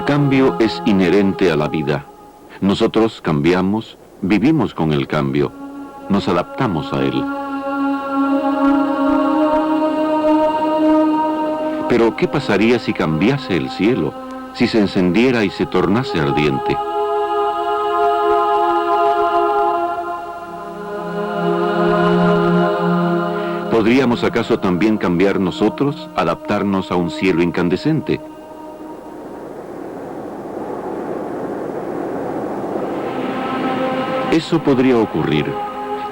cambio es inherente a la vida. Nosotros cambiamos, vivimos con el cambio, nos adaptamos a él. Pero, ¿qué pasaría si cambiase el cielo, si se encendiera y se tornase ardiente? ¿Podríamos acaso también cambiar nosotros, adaptarnos a un cielo incandescente? Eso podría ocurrir,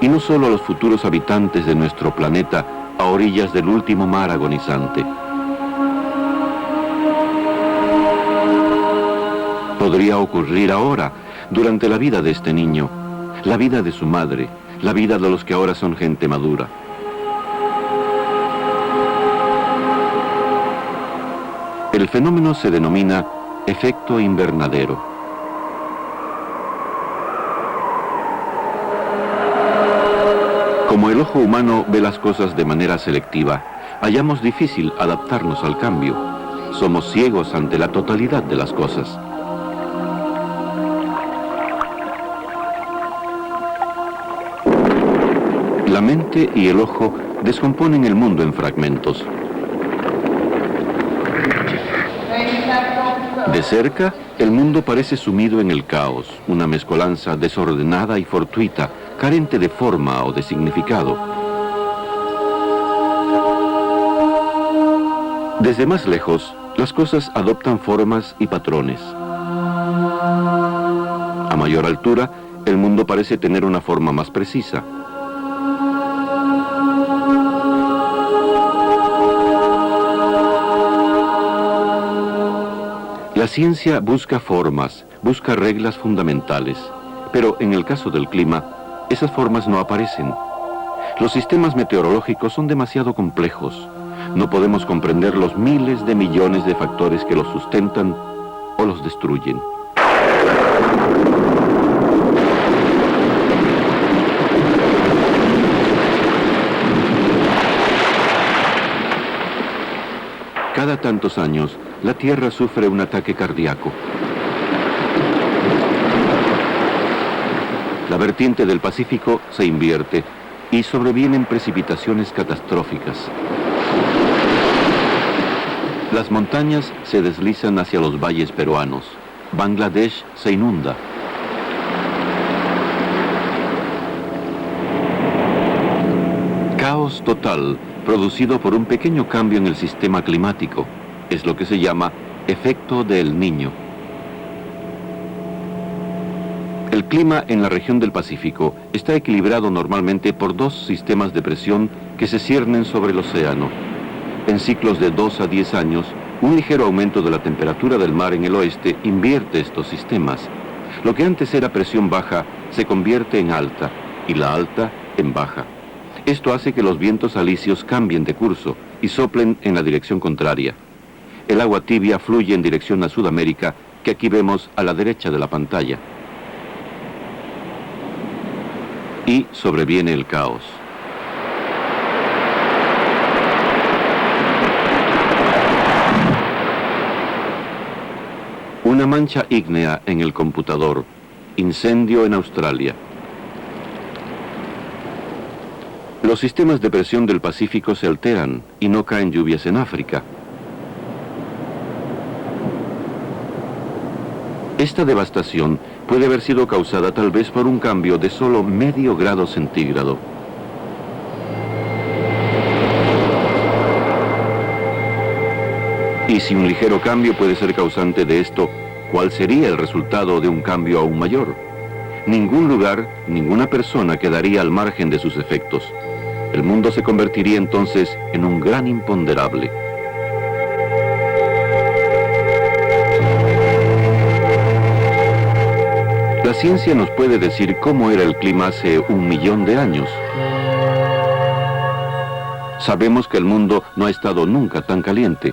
y no solo a los futuros habitantes de nuestro planeta a orillas del último mar agonizante. Podría ocurrir ahora, durante la vida de este niño, la vida de su madre, la vida de los que ahora son gente madura. El fenómeno se denomina efecto invernadero. Como el ojo humano ve las cosas de manera selectiva, hallamos difícil adaptarnos al cambio. Somos ciegos ante la totalidad de las cosas. La mente y el ojo descomponen el mundo en fragmentos. De cerca, el mundo parece sumido en el caos, una mezcolanza desordenada y fortuita, carente de forma o de significado. Desde más lejos, las cosas adoptan formas y patrones. A mayor altura, el mundo parece tener una forma más precisa. La ciencia busca formas, busca reglas fundamentales, pero en el caso del clima, esas formas no aparecen. Los sistemas meteorológicos son demasiado complejos. No podemos comprender los miles de millones de factores que los sustentan o los destruyen. Cada tantos años, la Tierra sufre un ataque cardíaco. La vertiente del Pacífico se invierte y sobrevienen precipitaciones catastróficas. Las montañas se deslizan hacia los valles peruanos. Bangladesh se inunda. Caos total, producido por un pequeño cambio en el sistema climático. Es lo que se llama efecto del Niño. El clima en la región del Pacífico está equilibrado normalmente por dos sistemas de presión que se ciernen sobre el océano. En ciclos de 2 a 10 años, un ligero aumento de la temperatura del mar en el oeste invierte estos sistemas. Lo que antes era presión baja se convierte en alta y la alta en baja. Esto hace que los vientos alisios cambien de curso y soplen en la dirección contraria. El agua tibia fluye en dirección a Sudamérica, que aquí vemos a la derecha de la pantalla. Y sobreviene el caos. Una mancha ígnea en el computador. Incendio en Australia. Los sistemas de presión del Pacífico se alteran y no caen lluvias en África. Esta devastación puede haber sido causada tal vez por un cambio de solo medio grado centígrado. Y si un ligero cambio puede ser causante de esto, ¿cuál sería el resultado de un cambio aún mayor? Ningún lugar, ninguna persona quedaría al margen de sus efectos. El mundo se convertiría entonces en un gran imponderable. La ciencia nos puede decir cómo era el clima hace 1 millón de años. Sabemos que el mundo no ha estado nunca tan caliente.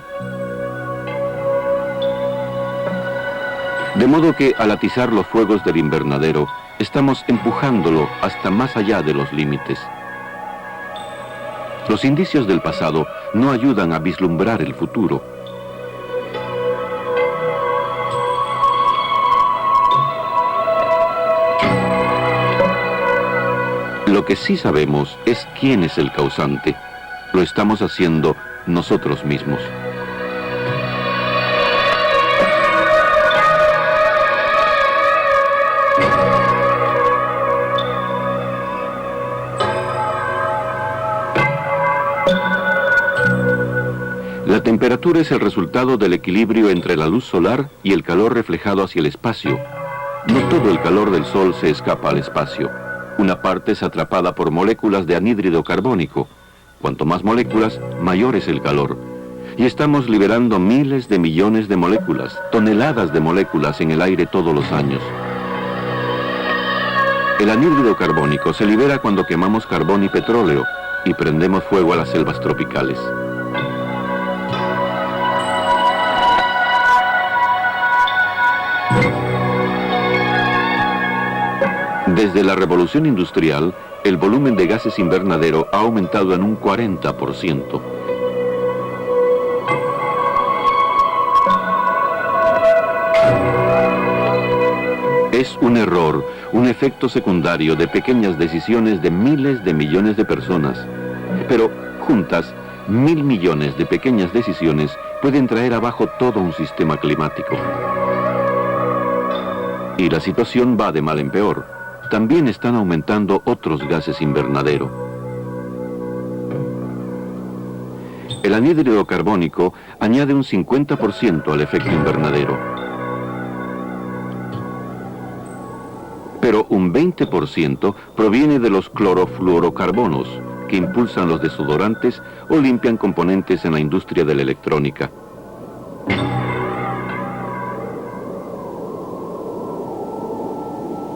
De modo que al atizar los fuegos del invernadero, estamos empujándolo hasta más allá de los límites. Los indicios del pasado no ayudan a vislumbrar el futuro. Lo que sí sabemos es quién es el causante. Lo estamos haciendo nosotros mismos. La temperatura es el resultado del equilibrio entre la luz solar y el calor reflejado hacia el espacio. No todo el calor del Sol se escapa al espacio. Una parte es atrapada por moléculas de anhídrido carbónico. Cuanto más moléculas, mayor es el calor. Y estamos liberando miles de millones de moléculas, toneladas de moléculas en el aire todos los años. El anhídrido carbónico se libera cuando quemamos carbón y petróleo y prendemos fuego a las selvas tropicales. Desde la revolución industrial, el volumen de gases invernadero ha aumentado en un 40%. Es un error, un efecto secundario de pequeñas decisiones de miles de millones de personas. Pero juntas, 1.000 millones de pequeñas decisiones pueden traer abajo todo un sistema climático. Y la situación va de mal en peor. También están aumentando otros gases invernadero. El anhídrido carbónico añade un 50% al efecto invernadero. Pero un 20% proviene de los clorofluorocarbonos, que impulsan los desodorantes o limpian componentes en la industria de la electrónica.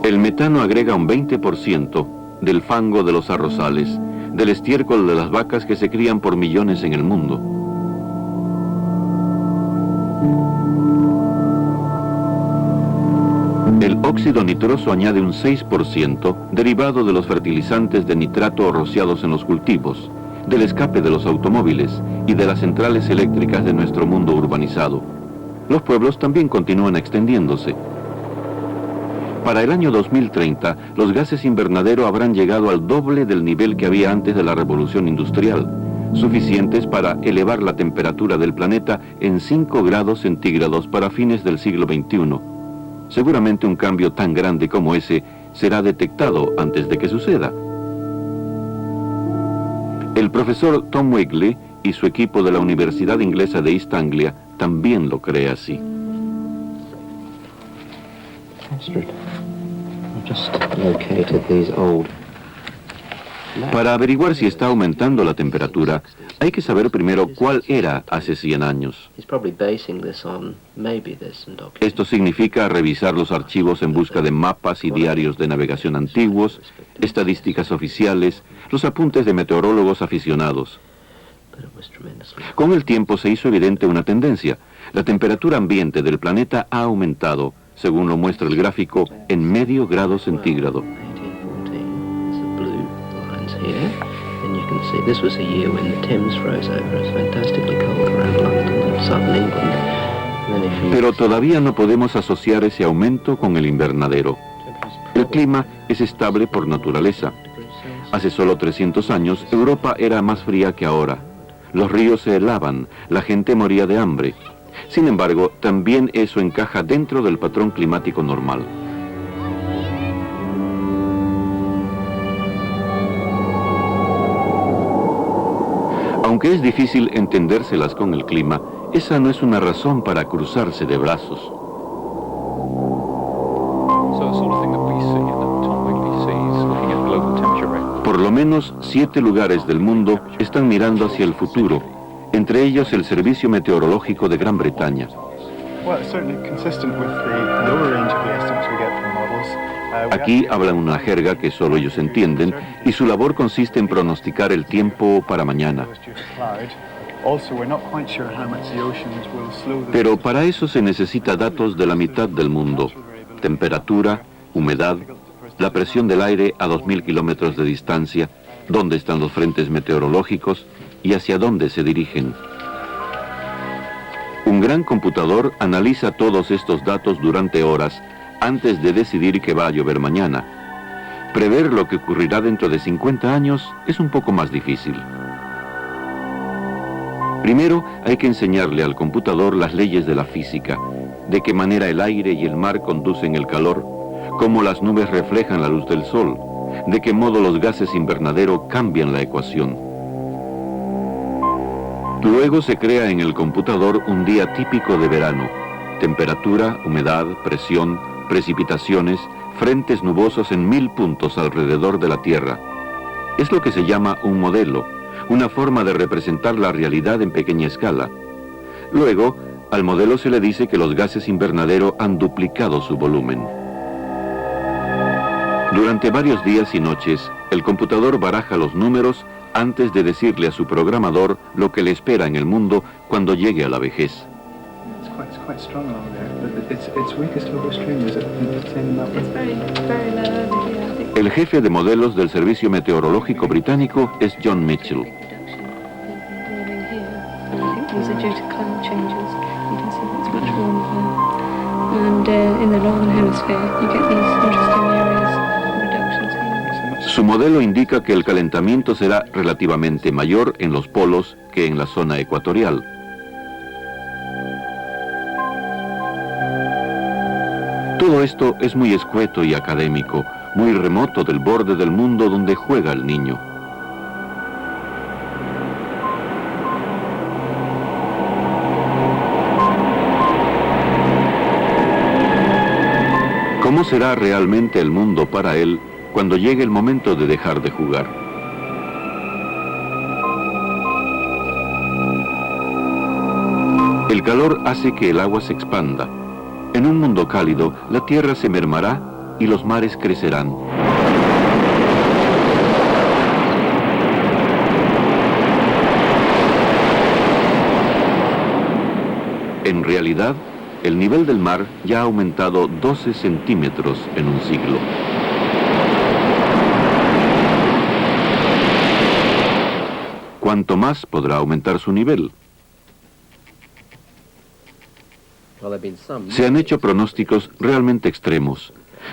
El metano agrega un 20% del fango de los arrozales, del estiércol de las vacas que se crían por millones en el mundo. El óxido nitroso añade un 6%, derivado de los fertilizantes de nitrato rociados en los cultivos, del escape de los automóviles y de las centrales eléctricas de nuestro mundo urbanizado. Los pueblos también continúan extendiéndose. Para el año 2030, los gases invernadero habrán llegado al doble del nivel que había antes de la revolución industrial, suficientes para elevar la temperatura del planeta en 5 grados centígrados para fines del siglo XXI. Seguramente un cambio tan grande como ese será detectado antes de que suceda. El profesor Tom Wigley y su equipo de la Universidad Inglesa de East Anglia también lo cree así. Para averiguar si está aumentando la temperatura, hay que saber primero cuál era hace 100 años. Esto significa revisar los archivos en busca de mapas y diarios de navegación antiguos, estadísticas oficiales, los apuntes de meteorólogos aficionados. Con el tiempo se hizo evidente una tendencia. La temperatura ambiente del planeta ha aumentado, según lo muestra el gráfico, en medio grado centígrado. Pero todavía no podemos asociar ese aumento con el invernadero. El clima es estable por naturaleza. Hace solo 300 años, Europa era más fría que ahora. Los ríos se helaban, la gente moría de hambre. Sin embargo, también eso encaja dentro del patrón climático normal. Aunque es difícil entendérselas con el clima, esa no es una razón para cruzarse de brazos. Por lo menos 7 lugares del mundo están mirando hacia el futuro, entre ellos el Servicio Meteorológico de Gran Bretaña. Aquí hablan una jerga que solo ellos entienden y su labor consiste en pronosticar el tiempo para mañana. Pero para eso se necesita datos de la mitad del mundo: temperatura, humedad, la presión del aire a 2.000 kilómetros de distancia, dónde están los frentes meteorológicos y hacia dónde se dirigen. Un gran computador analiza todos estos datos durante horas antes de decidir que va a llover mañana. Prever lo que ocurrirá dentro de 50 años es un poco más difícil. Primero, hay que enseñarle al computador las leyes de la física, de qué manera el aire y el mar conducen el calor, cómo las nubes reflejan la luz del sol, de qué modo los gases invernadero cambian la ecuación. Luego se crea en el computador un día típico de verano: temperatura, humedad, presión, precipitaciones, frentes nubosos en 1000 puntos alrededor de la Tierra. Es lo que se llama un modelo, una forma de representar la realidad en pequeña escala. Luego, al modelo se le dice que los gases invernadero han duplicado su volumen. Durante varios días y noches, el computador baraja los números antes de decirle a su programador lo que le espera en el mundo cuando llegue a la vejez. El jefe de modelos del Servicio Meteorológico Británico es John Mitchell. Su modelo indica que el calentamiento será relativamente mayor en los polos que en la zona ecuatorial. Todo esto es muy escueto y académico, muy remoto del borde del mundo donde juega el niño. ¿Cómo será realmente el mundo para él cuando llegue el momento de dejar de jugar? El calor hace que el agua se expanda. En un mundo cálido, la tierra se mermará y los mares crecerán. En realidad, el nivel del mar ya ha aumentado 12 centímetros en un siglo. ¿Cuánto más podrá aumentar su nivel? Se han hecho pronósticos realmente extremos.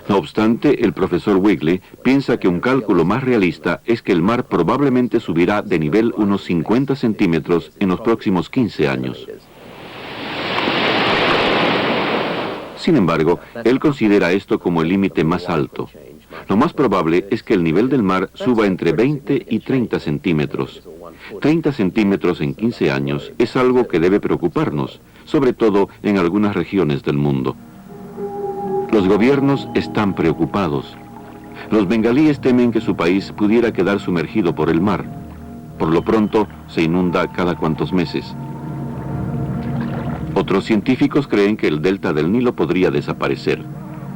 No obstante, el profesor Wigley piensa que un cálculo más realista es que el mar probablemente subirá de nivel unos 50 centímetros en los próximos 15 años. Sin embargo, él considera esto como el límite más alto. Lo más probable es que el nivel del mar suba entre 20 y 30 centímetros. 30 centímetros en 15 años es algo que debe preocuparnos, sobre todo en algunas regiones del mundo. Los gobiernos están preocupados. Los bengalíes temen que su país pudiera quedar sumergido por el mar. Por lo pronto, se inunda cada cuantos meses. Otros científicos creen que el delta del Nilo podría desaparecer.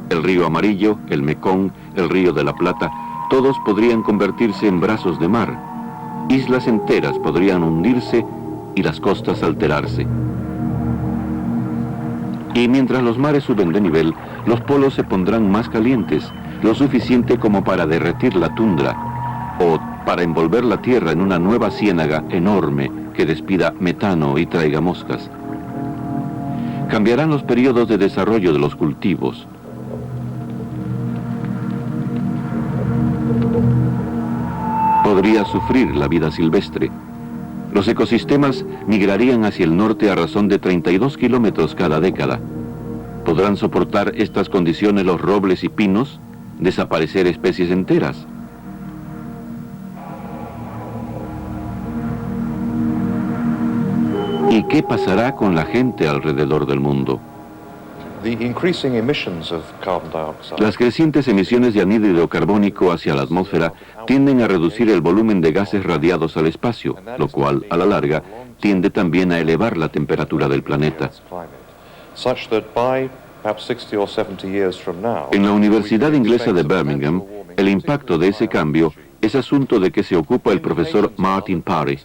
El río Amarillo, el Mekong, el río de la Plata, todos podrían convertirse en brazos de mar. Islas enteras podrían hundirse y las costas alterarse. Y mientras los mares suben de nivel, los polos se pondrán más calientes, lo suficiente como para derretir la tundra, o para envolver la tierra en una nueva ciénaga enorme que despida metano y traiga moscas. Cambiarán los periodos de desarrollo de los cultivos. Podría sufrir la vida silvestre. Los ecosistemas migrarían hacia el norte a razón de 32 kilómetros cada década. ¿Podrán soportar estas condiciones los robles y pinos? ¿Desaparecer especies enteras? ¿Y qué pasará con la gente alrededor del mundo? Las crecientes emisiones de anhídrido carbónico hacia la atmósfera tienden a reducir el volumen de gases radiados al espacio, lo cual, a la larga, tiende también a elevar la temperatura del planeta. En la Universidad Inglesa de Birmingham, el impacto de ese cambio es asunto de que se ocupa el profesor Martin Parry.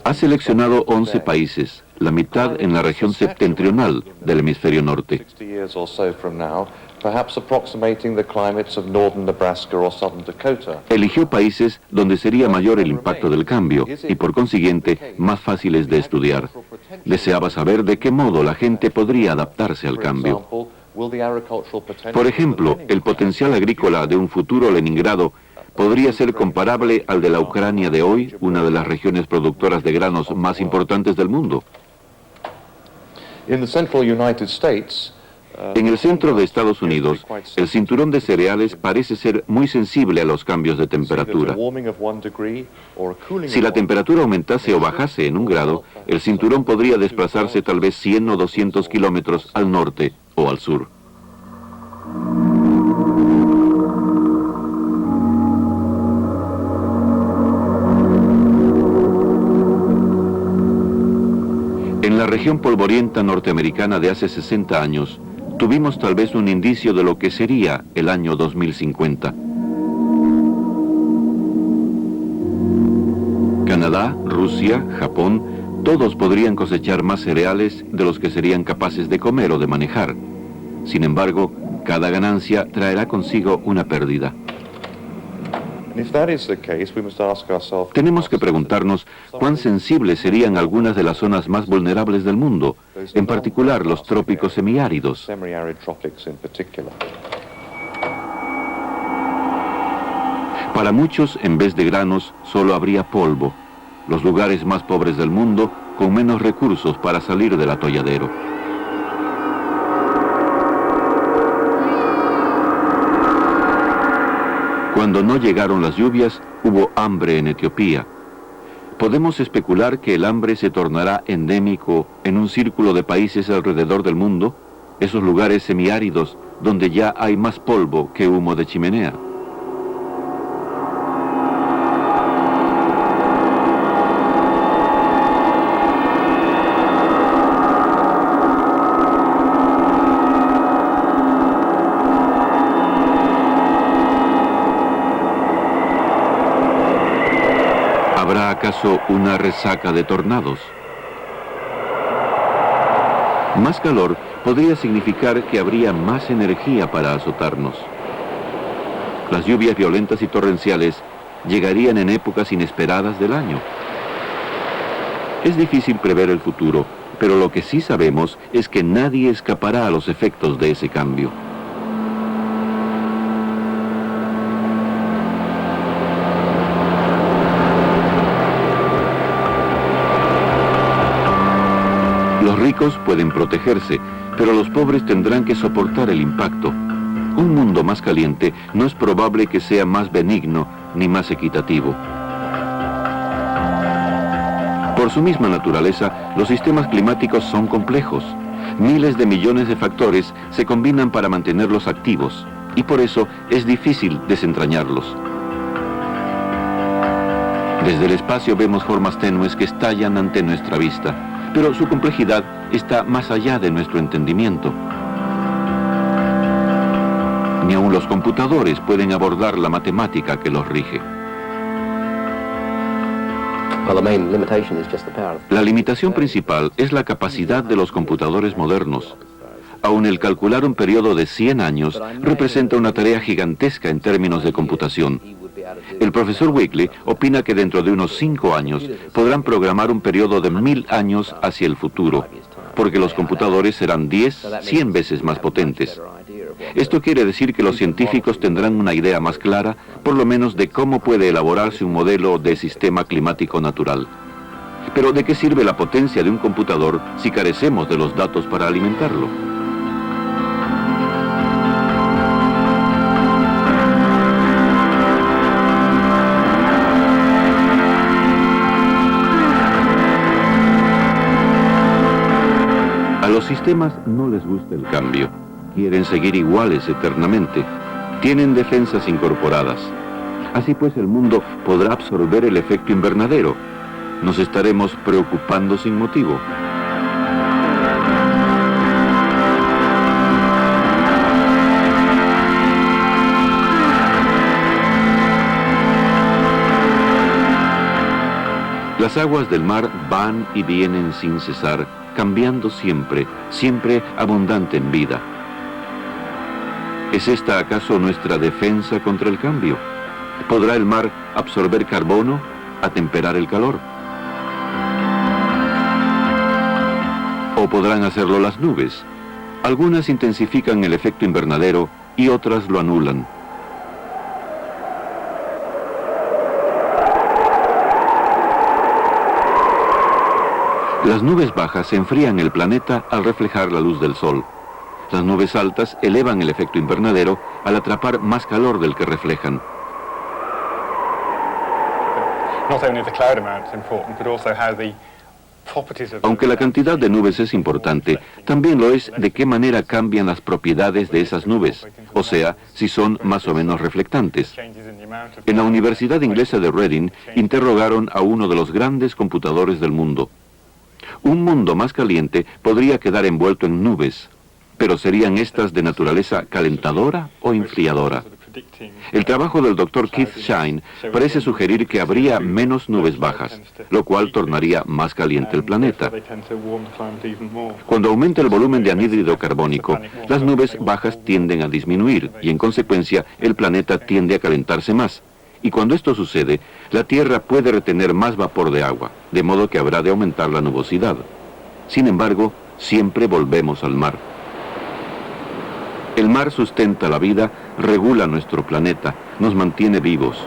Ha seleccionado 11 países, la mitad en la región septentrional del hemisferio norte. perhaps approximating the climates of northern Nebraska or southern Dakota. Eligió países donde sería mayor el impacto del cambio y por consiguiente más fáciles de estudiar. Deseaba saber de qué modo la gente podría adaptarse al cambio. Por ejemplo, el potencial agrícola de un futuro Leningrado podría ser comparable al de la Ucrania de hoy, una de las regiones productoras de granos más importantes del mundo. En el centro de Estados Unidos, el cinturón de cereales parece ser muy sensible a los cambios de temperatura. Si la temperatura aumentase o bajase en 1 grado, el cinturón podría desplazarse tal vez 100 o 200 kilómetros al norte o al sur. En la región polvorienta norteamericana de hace 60 años, tuvimos tal vez un indicio de lo que sería el año 2050. Canadá, Rusia, Japón, todos podrían cosechar más cereales de los que serían capaces de comer o de manejar. Sin embargo, cada ganancia traerá consigo una pérdida. Tenemos que preguntarnos cuán sensibles serían algunas de las zonas más vulnerables del mundo, en particular los trópicos semiáridos. Para muchos, en vez de granos, solo habría polvo, los lugares más pobres del mundo con menos recursos para salir del atolladero. Cuando no llegaron las lluvias, hubo hambre en Etiopía. Podemos especular que el hambre se tornará endémico en un círculo de países alrededor del mundo, esos lugares semiáridos donde ya hay más polvo que humo de chimenea. ¿Habrá acaso una resaca de tornados? Más calor podría significar que habría más energía para azotarnos. Las lluvias violentas y torrenciales llegarían en épocas inesperadas del año. Es difícil prever el futuro, pero lo que sí sabemos es que nadie escapará a los efectos de ese cambio. Los ricos pueden protegerse, pero los pobres tendrán que soportar el impacto. Un mundo más caliente no es probable que sea más benigno ni más equitativo. Por su misma naturaleza, los sistemas climáticos son complejos. Miles de millones de factores se combinan para mantenerlos activos, y por eso es difícil desentrañarlos. Desde el espacio vemos formas tenues que estallan ante nuestra vista, pero su complejidad está más allá de nuestro entendimiento. Ni aun los computadores pueden abordar la matemática que los rige. La limitación principal es la capacidad de los computadores modernos. Aun el calcular un periodo de 100 años representa una tarea gigantesca en términos de computación. El profesor Weekly opina que dentro de unos 5 años podrán programar un periodo de 1000 años hacia el futuro, porque los computadores serán 10, 100 veces más potentes. Esto quiere decir que los científicos tendrán una idea más clara, por lo menos, de cómo puede elaborarse un modelo de sistema climático natural. Pero ¿de qué sirve la potencia de un computador si carecemos de los datos para alimentarlo? A los sistemas no les gusta el cambio. Quieren seguir iguales eternamente. Tienen defensas incorporadas. Así pues, el mundo podrá absorber el efecto invernadero. Nos estaremos preocupando sin motivo. Las aguas del mar van y vienen sin cesar, cambiando siempre, siempre abundante en vida. ¿Es esta acaso nuestra defensa contra el cambio? ¿Podrá el mar absorber carbono, atemperar el calor? ¿O podrán hacerlo las nubes? Algunas intensifican el efecto invernadero y otras lo anulan. Las nubes bajas enfrían el planeta al reflejar la luz del sol. Las nubes altas elevan el efecto invernadero al atrapar más calor del que reflejan. Aunque la cantidad de nubes es importante, también lo es de qué manera cambian las propiedades de esas nubes, o sea, si son más o menos reflectantes. En la Universidad Inglesa de Reading interrogaron a uno de los grandes computadores del mundo. Un mundo más caliente podría quedar envuelto en nubes, pero ¿serían estas de naturaleza calentadora o enfriadora? El trabajo del Dr. Keith Shine parece sugerir que habría menos nubes bajas, lo cual tornaría más caliente el planeta. Cuando aumenta el volumen de anhídrido carbónico, las nubes bajas tienden a disminuir y en consecuencia el planeta tiende a calentarse más. Y cuando esto sucede, la Tierra puede retener más vapor de agua, de modo que habrá de aumentar la nubosidad. Sin embargo, siempre volvemos al mar. El mar sustenta la vida, regula nuestro planeta, nos mantiene vivos.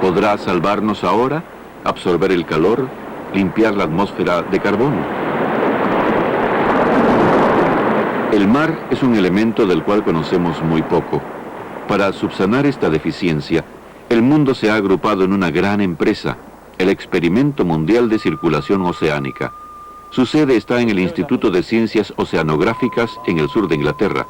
¿Podrá salvarnos ahora, absorber el calor, limpiar la atmósfera de carbono? El mar es un elemento del cual conocemos muy poco. Para subsanar esta deficiencia, el mundo se ha agrupado en una gran empresa, el Experimento Mundial de Circulación Oceánica. Su sede está en el Instituto de Ciencias Oceanográficas en el sur de Inglaterra.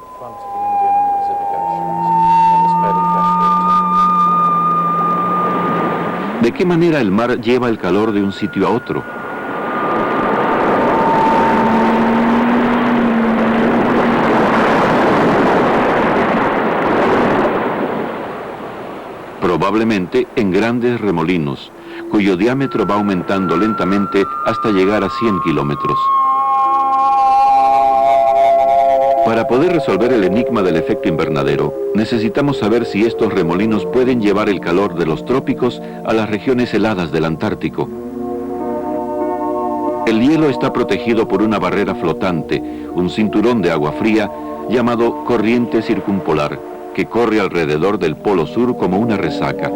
¿De qué manera el mar lleva el calor de un sitio a otro? Probablemente en grandes remolinos, cuyo diámetro va aumentando lentamente hasta llegar a 100 kilómetros. Para poder resolver el enigma del efecto invernadero, necesitamos saber si estos remolinos pueden llevar el calor de los trópicos a las regiones heladas del Antártico. El hielo está protegido por una barrera flotante, un cinturón de agua fría llamado corriente circumpolar, que corre alrededor del polo sur como una resaca.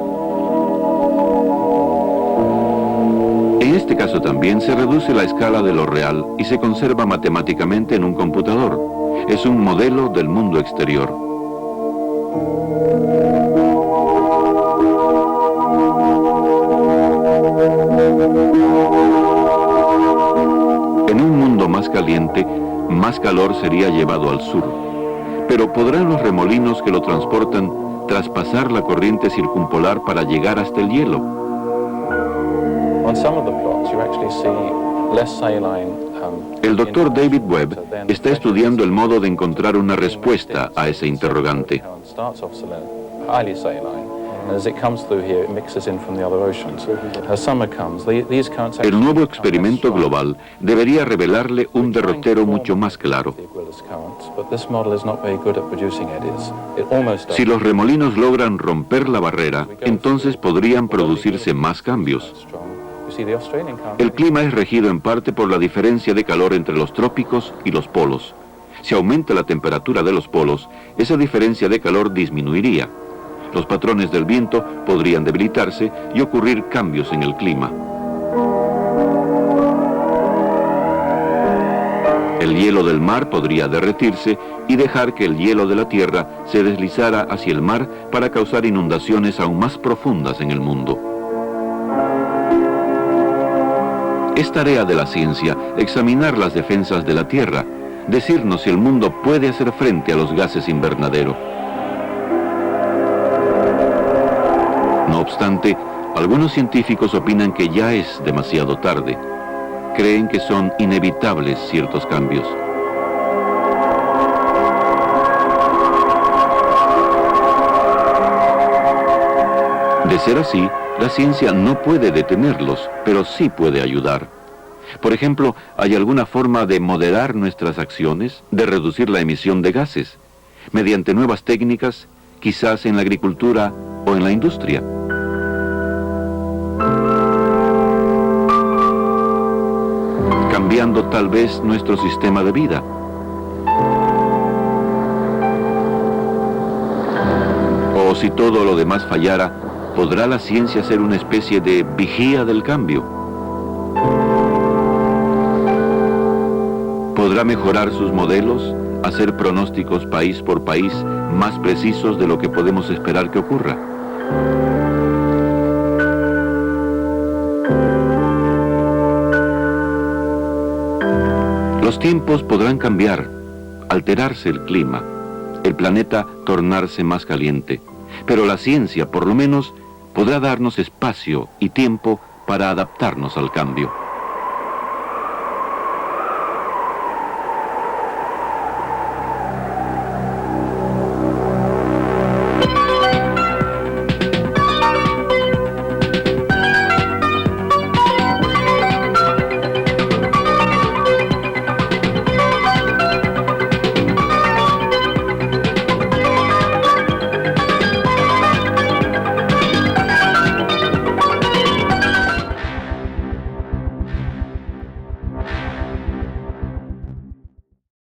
En este caso también se reduce la escala de lo real y se conserva matemáticamente en un computador. Es un modelo del mundo exterior. En un mundo más caliente, más calor sería llevado al sur. Pero ¿podrán los remolinos que lo transportan traspasar la corriente circumpolar para llegar hasta el hielo? El doctor David Webb está estudiando el modo de encontrar una respuesta a ese interrogante. El nuevo experimento global debería revelarle un derrotero mucho más claro. Si los remolinos logran romper la barrera, entonces podrían producirse más cambios. El clima es regido en parte por la diferencia de calor entre los trópicos y los polos. Si aumenta la temperatura de los polos, esa diferencia de calor disminuiría. Los patrones del viento podrían debilitarse y ocurrir cambios en el clima. El hielo del mar podría derretirse y dejar que el hielo de la tierra se deslizara hacia el mar para causar inundaciones aún más profundas en el mundo. Es tarea de la ciencia examinar las defensas de la Tierra, decirnos si el mundo puede hacer frente a los gases invernadero. No obstante, algunos científicos opinan que ya es demasiado tarde. Creen que son inevitables ciertos cambios. De ser así, la ciencia no puede detenerlos, pero sí puede ayudar. Por ejemplo, ¿hay alguna forma de moderar nuestras acciones, de reducir la emisión de gases, mediante nuevas técnicas, quizás en la agricultura o en la industria? Cambiando tal vez nuestro sistema de vida. O si todo lo demás fallara, ¿podrá la ciencia ser una especie de vigía del cambio? ¿Podrá mejorar sus modelos, hacer pronósticos país por país más precisos de lo que podemos esperar que ocurra? Los tiempos podrán cambiar, alterarse el clima, el planeta tornarse más caliente, pero la ciencia, por lo menos, podrá darnos espacio y tiempo para adaptarnos al cambio.